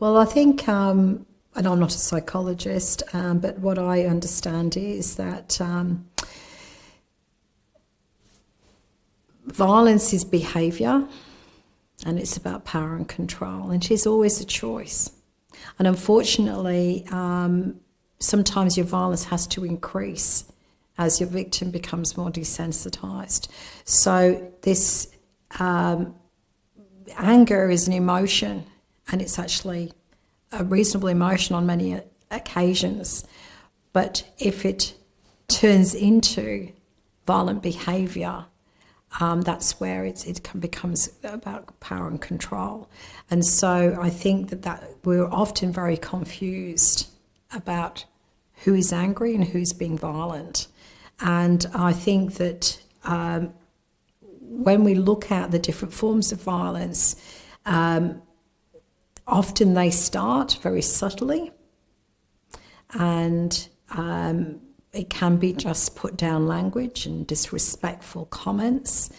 Well, I think, and I'm not a psychologist, but what I understand is that violence is behaviour and it's about power and control, and it is always a choice. And unfortunately, sometimes your violence has to increase as your victim becomes more desensitised. So this anger is an emotion, and it's actually a reasonable emotion on many occasions. But if it turns into violent behaviour, that's where it becomes about power and control. And so I think that we're often very confused about who is angry and who's being violent. And I think that when we look at the different forms of violence, often they start very subtly, and it can be just put down language and disrespectful comments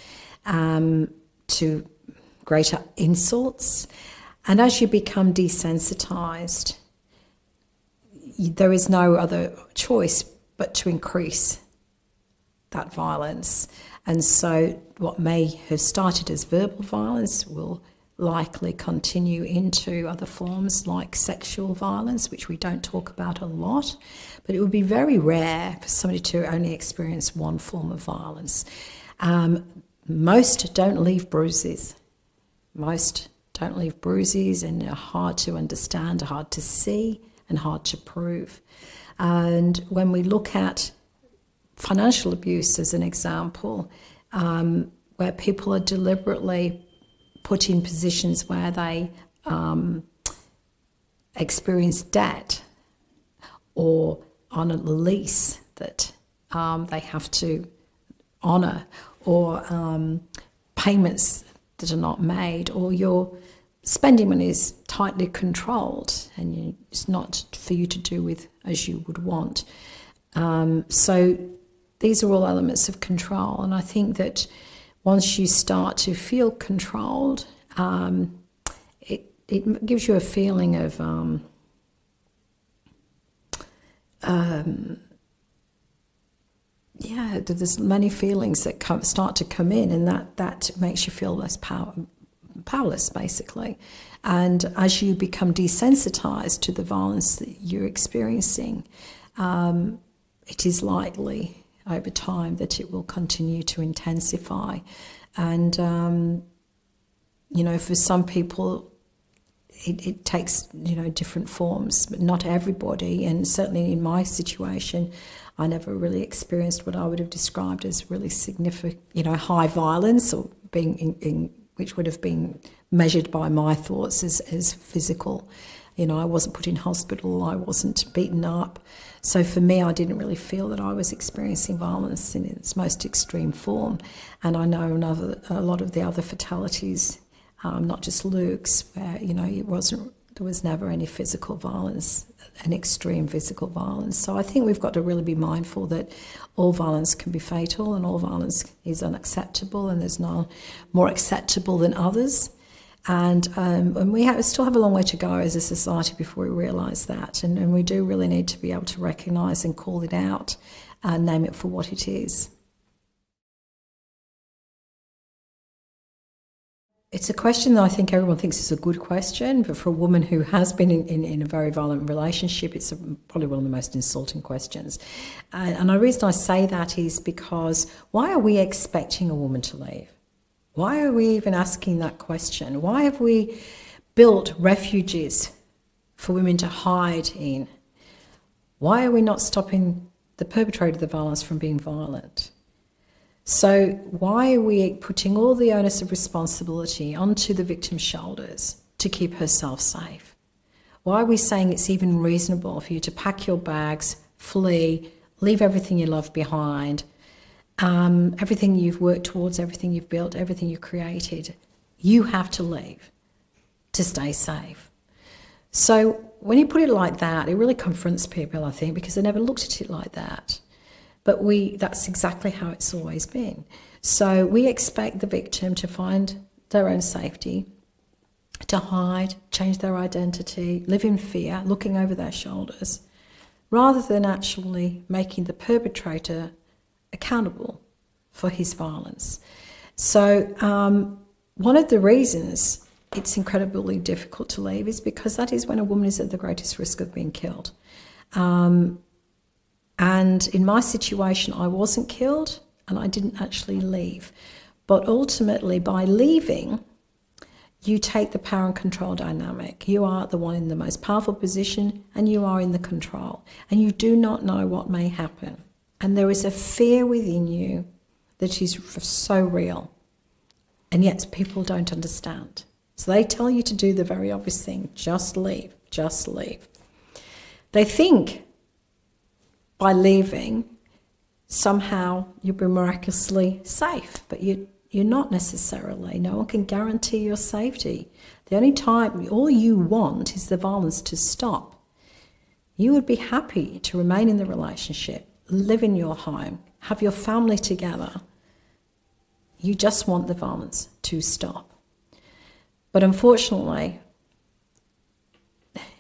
to greater insults. And as you become desensitised, there is no other choice but to increase that violence. And so what may have started as verbal violence will likely continue into other forms like sexual violence, which we don't talk about a lot, but it would be very rare for somebody to only experience one form of violence. Most don't leave bruises. Most don't leave bruises, and they're hard to understand, hard to see, and hard to prove. And when we look at financial abuse as an example, where people are deliberately put in positions where they experience debt, or on a lease that they have to honour, or payments that are not made, or your spending money is tightly controlled and it's not for you to do with as you would want. So these are all elements of control, and I think that once you start to feel controlled, it gives you a feeling of there's many feelings that start to come in, and that makes you feel less powerless, basically. And as you become desensitized to the violence that you're experiencing, it is likely over time that it will continue to intensify. And for some people it takes different forms, but not everybody. And certainly in my situation, I never really experienced what I would have described as really significant, high violence, or being which would have been measured by my thoughts as physical. I wasn't put in hospital, I wasn't beaten up. So for me, I didn't really feel that I was experiencing violence in its most extreme form. And I know a lot of the other fatalities, not just Luke's, where there was never any physical violence, an extreme physical violence. So I think we've got to really be mindful that all violence can be fatal, and all violence is unacceptable, and there's none more acceptable than others. And we still have a long way to go as a society before we realise that. And we do really need to be able to recognise and call it out and name it for what it is. It's a question that I think everyone thinks is a good question, but for a woman who has been in a very violent relationship, it's probably one of the most insulting questions. And the reason I say that is because why are we expecting a woman to leave? Why are we even asking that question? Why have we built refuges for women to hide in? Why are we not stopping the perpetrator of the violence from being violent? So why are we putting all the onus of responsibility onto the victim's shoulders to keep herself safe? Why are we saying it's even reasonable for you to pack your bags, flee, leave everything you love behind, everything you've worked towards, everything you've built, everything you've created? You have to leave to stay safe. So when you put it like that, it really confronts people, I think, because they never looked at it like that. But that's exactly how it's always been. So we expect the victim to find their own safety, to hide, change their identity, live in fear, looking over their shoulders, rather than actually making the perpetrator accountable for his violence. So one of the reasons it's incredibly difficult to leave is because that is when a woman is at the greatest risk of being killed. And in my situation, I wasn't killed and I didn't actually leave. But ultimately, by leaving, you take the power and control dynamic. You are the one in the most powerful position and you are in the control. And you do not know what may happen. And there is a fear within you that is so real. And yet people don't understand. So they tell you to do the very obvious thing, just leave, just leave. They think by leaving, somehow you'll be miraculously safe, but you're not necessarily. No one can guarantee your safety. The only time, all you want is the violence to stop. You would be happy to remain in the relationship, live in your home, have your family together. You just want the violence to stop. But unfortunately,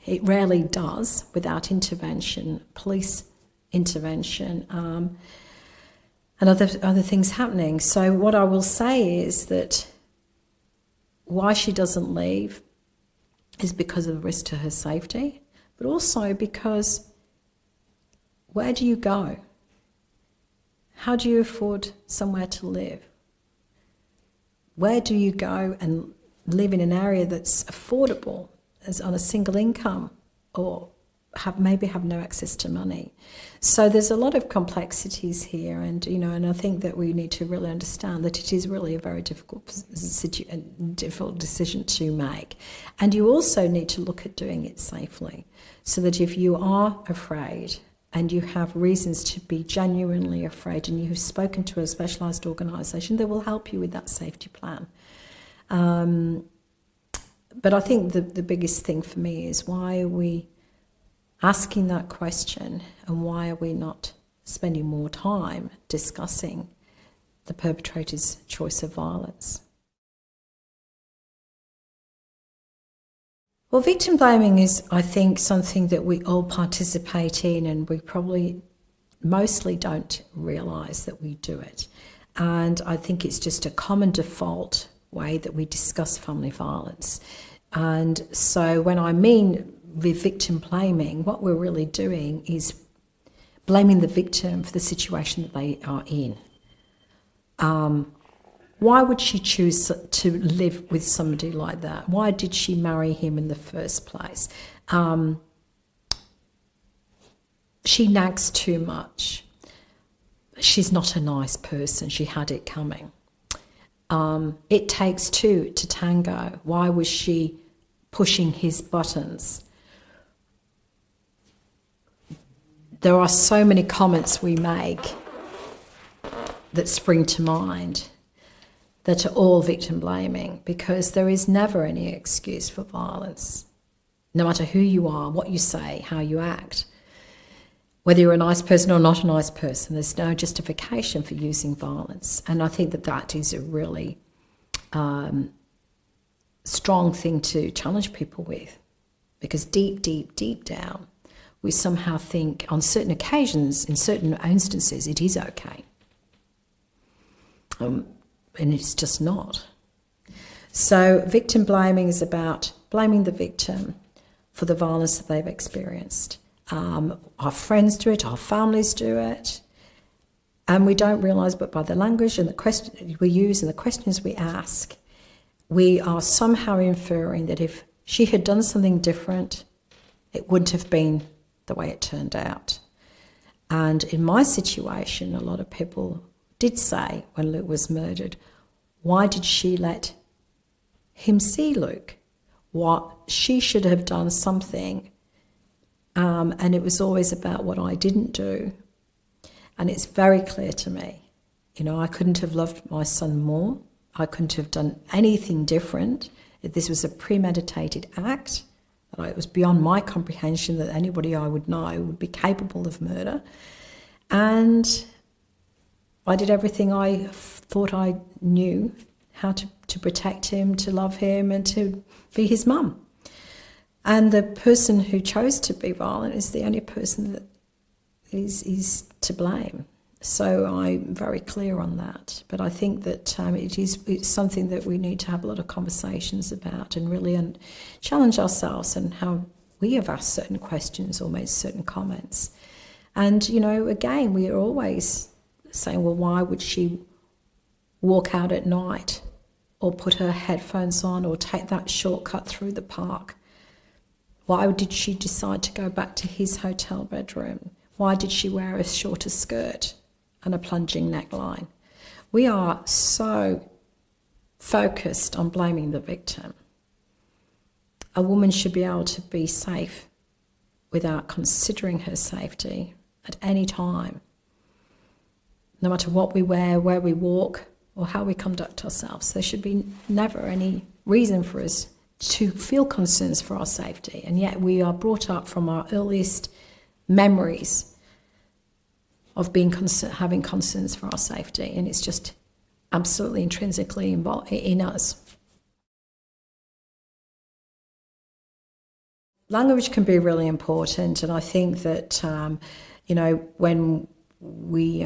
it rarely does without intervention, police intervention, and other things happening. So what I will say is that why she doesn't leave is because of the risk to her safety, but also because where do you go? How do you afford somewhere to live? Where do you go and live in an area that's affordable, as on a single income, or maybe have no access to money? So there's a lot of complexities here, and and I think that we need to really understand that it is really a very difficult decision to make. And you also need to look at doing it safely, so that if you are afraid and you have reasons to be genuinely afraid, and you have spoken to a specialised organisation that will help you with that safety plan. But I think the biggest thing for me is, why are we asking that question, and why are we not spending more time discussing the perpetrator's choice of violence? Well, victim blaming is, I think, something that we all participate in, and we probably mostly don't realise that we do it. And I think it's just a common default way that we discuss family violence. And so when I mean with victim blaming, what we're really doing is blaming the victim for the situation that they are in. Why would she choose to live with somebody like that? Why did she marry him in the first place? She nags too much. She's not a nice person. She had it coming. It takes two to tango. Why was she pushing his buttons? There are so many comments we make that spring to mind that are all victim blaming, because there is never any excuse for violence, no matter who you are, what you say, how you act. Whether you're a nice person or not a nice person, there's no justification for using violence. And I think that that is a really strong thing to challenge people with, because deep, deep, deep down, we somehow think on certain occasions, in certain instances, it is okay. And it's just not. So victim blaming is about blaming the victim for the violence that they've experienced. Our friends do it, our families do it, and we don't realise, but by the language and the questions we use and the questions we ask, we are somehow inferring that if she had done something different, it wouldn't have been the way it turned out. And in my situation, a lot of people did say, when Luke was murdered, why did she let him see Luke? What she should have done something. And it was always about what I didn't do. And it's very clear to me, I couldn't have loved my son more. I couldn't have done anything different. This was a premeditated act. It was beyond my comprehension that anybody I would know would be capable of murder. And I did everything I thought I knew how to protect him, to love him, and to be his mum. And the person who chose to be violent is the only person that is to blame. So I'm very clear on that. But I think that it's something that we need to have a lot of conversations about and really challenge ourselves and how we have asked certain questions or made certain comments. And, again, we are always saying, well, why would she walk out at night or put her headphones on or take that shortcut through the park? Why did she decide to go back to his hotel bedroom? Why did she wear a shorter skirt and a plunging neckline? We are so focused on blaming the victim. A woman should be able to be safe without considering her safety at any time, no matter what we wear, where we walk, or how we conduct ourselves. There should be never any reason for us to feel concerns for our safety, and yet we are brought up from our earliest memories of having concerns for our safety, and it's just absolutely intrinsically in us. Language can be really important, and I think that when we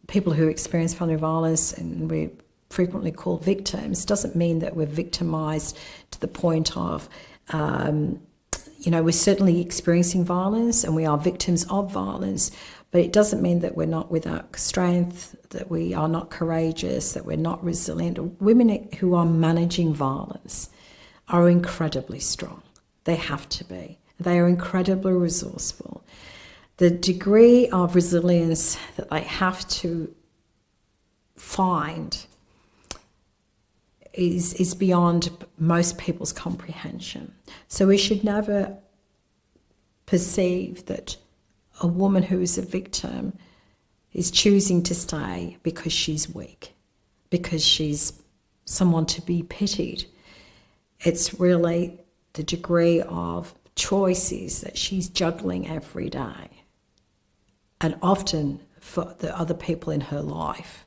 people who experience family violence, and we frequently called victims, doesn't mean that we're victimised to the point of, we're certainly experiencing violence and we are victims of violence, but it doesn't mean that we're not without strength, that we are not courageous, that we're not resilient. Women who are managing violence are incredibly strong. They have to be. They are incredibly resourceful. The degree of resilience that they have to find is beyond most people's comprehension. So we should never perceive that a woman who is a victim is choosing to stay because she's weak, because she's someone to be pitied. It's really the degree of choices that she's juggling every day, and often for the other people in her life.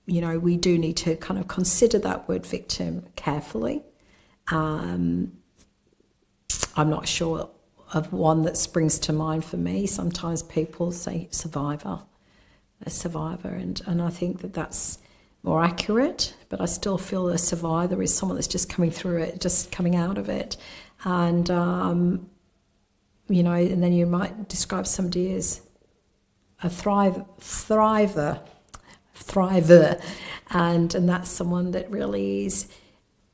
We do need to kind of consider that word victim carefully. I'm not sure of one that springs to mind for me. Sometimes people say survivor, a survivor, and I think that that's more accurate, but I still feel a survivor is someone that's just coming through it, just coming out of it. And, and then you might describe somebody as a thriver, and that's someone that really is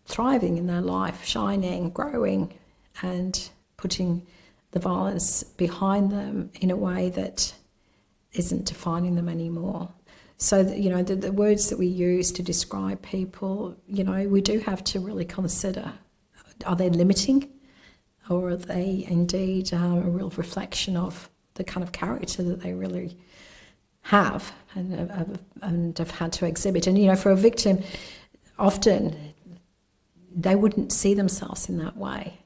thriving in their life, shining, growing, and putting the violence behind them in a way that isn't defining them anymore. So, the words that we use to describe people, we do have to really consider, are they limiting, or are they indeed a real reflection of the kind of character that they really have and have had to exhibit. And, for a victim, often they wouldn't see themselves in that way.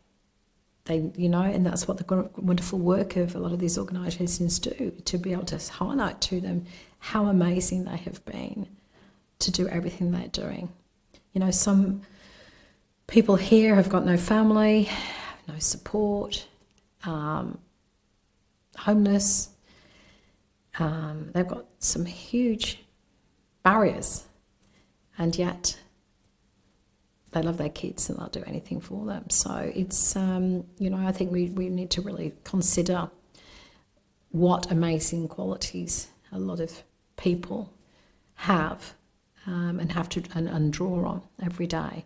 And that's what the wonderful work of a lot of these organisations do, to be able to highlight to them how amazing they have been to do everything they're doing. Some people here have got no family, no support, homeless. They've got some huge barriers, and yet they love their kids and they'll do anything for them. So it's, I think we need to really consider what amazing qualities a lot of people have and have to and draw on every day.